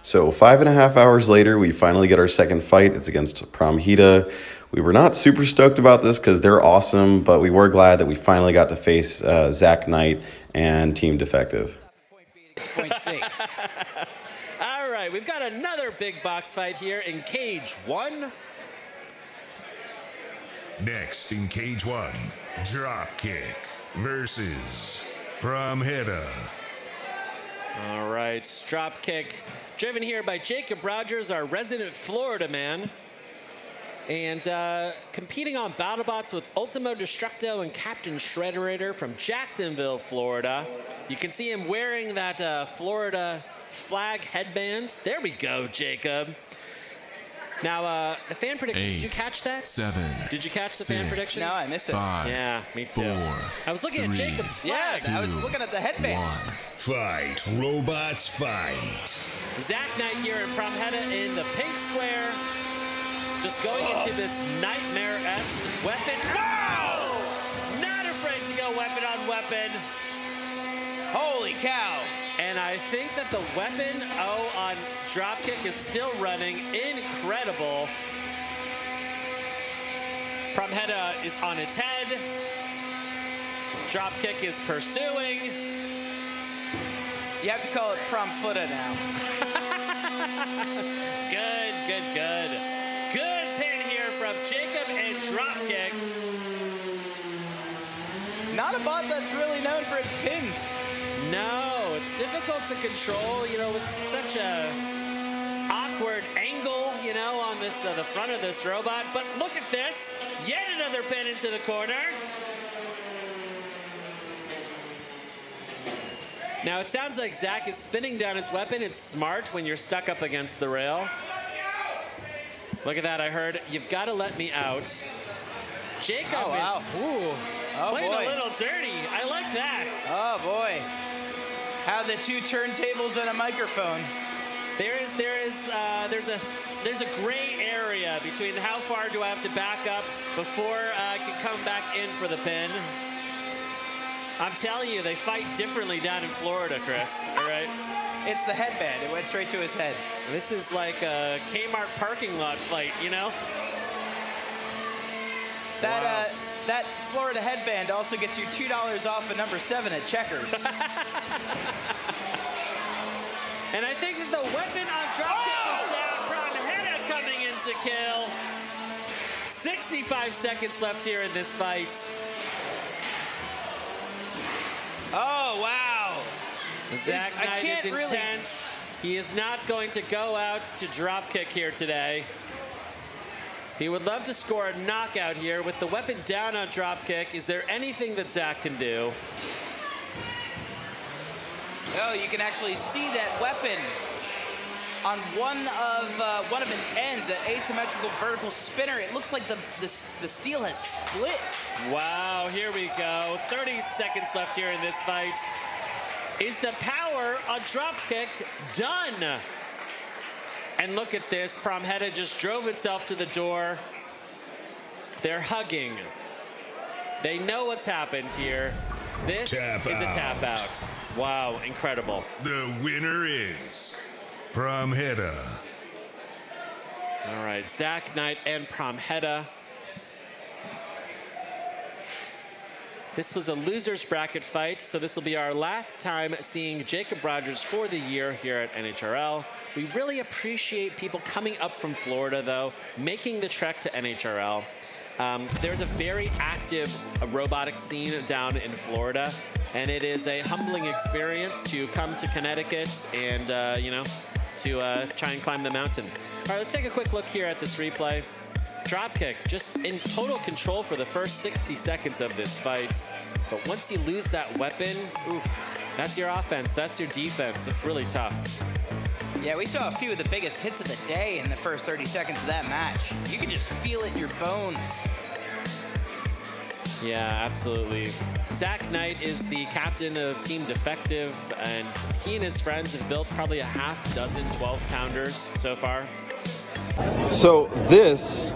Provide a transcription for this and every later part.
So 5.5 hours later, we finally get our second fight. It's against Pramhita. We were not super stoked about this because they're awesome, but we were glad that we finally got to face Zach Knight and Team Defective. All right, we've got another big box fight here in Cage 1. Next in Cage 1, Dropkick versus Pramhita. All right, Dropkick, driven here by Jacob Rogers, our resident Florida man. And competing on BattleBots with Ultimo Destructo and Captain Shredderator from Jacksonville, Florida. You can see him wearing that Florida flag headband. There we go, Jacob. Now, the fan prediction, 8, did you catch that? 7. Did you catch the 6, fan prediction? No, I missed it. 5, yeah, me too. 4, I was looking 3, at Jacob's flag. Yeah, I was looking at the headband. 1. Fight, robots, fight. Zach Knight here in Pramhita in the pink square. Just going into this nightmare-esque weapon. Wow! Not afraid to go weapon on weapon. Holy cow. And I think that the weapon on Dropkick is still running. Incredible. Pramhita is on its head. Dropkick is pursuing. You have to call it Pramfuta now. Good, good, good. Good pin here from Jacob and Dropkick. Not a bot that's really known for its pins. No, it's difficult to control, you know, with such a awkward angle, you know, on this the front of this robot. But look at this, yet another pin into the corner. Now it sounds like Zach is spinning down his weapon. It's smart when you're stuck up against the rail. Look at that, I heard, you've got to let me out. Jacob is playing a little dirty. I like that. Oh boy. How the two turntables and a microphone. There's a gray area between how far do I have to back up before I can come back in for the pin. I'm telling you, they fight differently down in Florida, Chris. All right. It's the headband. It went straight to his head. This is like a Kmart parking lot fight, you know? That that Florida headband also gets you $2 off of number 7 at Checkers. And I think that the weapon on Dropkick is down. Pramhita coming in to kill. 65 seconds left here in this fight. Oh, wow. Zach Knight is intent. He is not going to go out to Dropkick here today. He would love to score a knockout here with the weapon down on Dropkick. Is there anything that Zach can do? Oh, you can actually see that weapon on one of its ends, that asymmetrical vertical spinner. It looks like the steel has split. Wow, here we go. 30 seconds left here in this fight. Is the power on Dropkick done? And look at this, Pramhita just drove itself to the door. They're hugging. They know what's happened here. This is a tap out. Wow, incredible. The winner is Pramhita. All right, Zach Knight and Pramhita. This was a loser's bracket fight, so this will be our last time seeing Jacob Rogers for the year here at NHRL. We really appreciate people coming up from Florida, though, making the trek to NHRL. There's a very active robotic scene down in Florida, and it is a humbling experience to come to Connecticut and, you know, to try and climb the mountain. All right, let's take a quick look here at this replay. Dropkick just in total control for the first 60 seconds of this fight. But once you lose that weapon, oof, that's your offense, that's your defense. It's really tough. Yeah, we saw a few of the biggest hits of the day in the first 30 seconds of that match. You could just feel it in your bones. Yeah, absolutely. Zach Knight is the captain of Team Defective, and he and his friends have built probably a half dozen 12-pounders so far. So this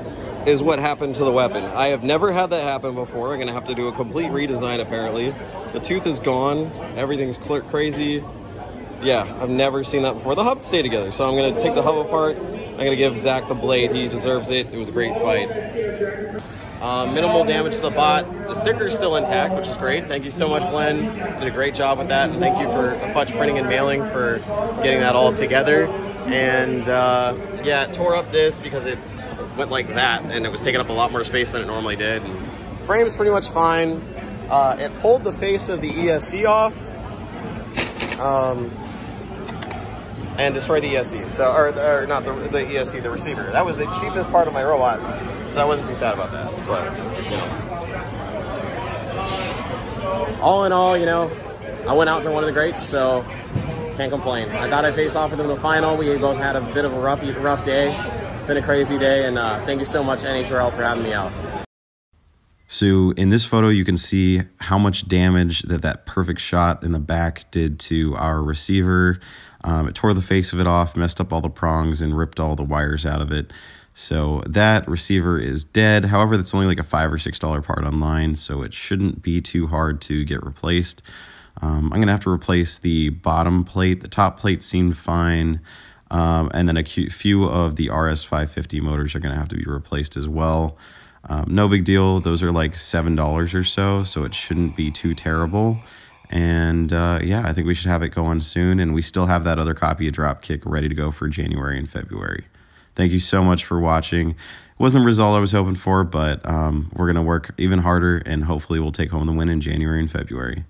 is what happened to the weapon. I have never had that happen before. I'm going to have to do a complete redesign, apparently. The tooth is gone. Everything's crazy. yeah, I've never seen that before. The hubs stay together, so I'm going to take the hub apart. I'm going to give Zach the blade. He deserves it. It was a great fight. Minimal damage to the bot. The sticker is still intact, which is great. Thank you so much, Glenn. Did a great job with that. And thank you for Fudge Printing and Mailing for getting that all together. And yeah, it tore up this because it went like that, and it was taking up a lot more space than it normally did. And frame's pretty much fine. It pulled the face of the ESC off. And destroy the ESC, so or not the ESC, the receiver. That was the cheapest part of my robot, so I wasn't too sad about that. But you know, all in all, you know, I went out to one of the greats, so can't complain. I thought I'd face off with them in the final. We both had a bit of a rough day, been a crazy day, and thank you so much, NHRL, for having me out. So in this photo, you can see how much damage that perfect shot in the back did to our receiver. It tore the face of it off, messed up all the prongs, and ripped all the wires out of it. So that receiver is dead. However, that's only like a $5 or $6 part online, so it shouldn't be too hard to get replaced. I'm going to have to replace the bottom plate. The top plate seemed fine. And then a few of the RS550 motors are going to have to be replaced as well. No big deal. Those are like $7 or so it shouldn't be too terrible. And yeah, I think we should have it going soon. And we still have that other copy of Dropkick ready to go for January and February. Thank you so much for watching. It wasn't the result I was hoping for, but we're going to work even harder, and hopefully we'll take home the win in January and February.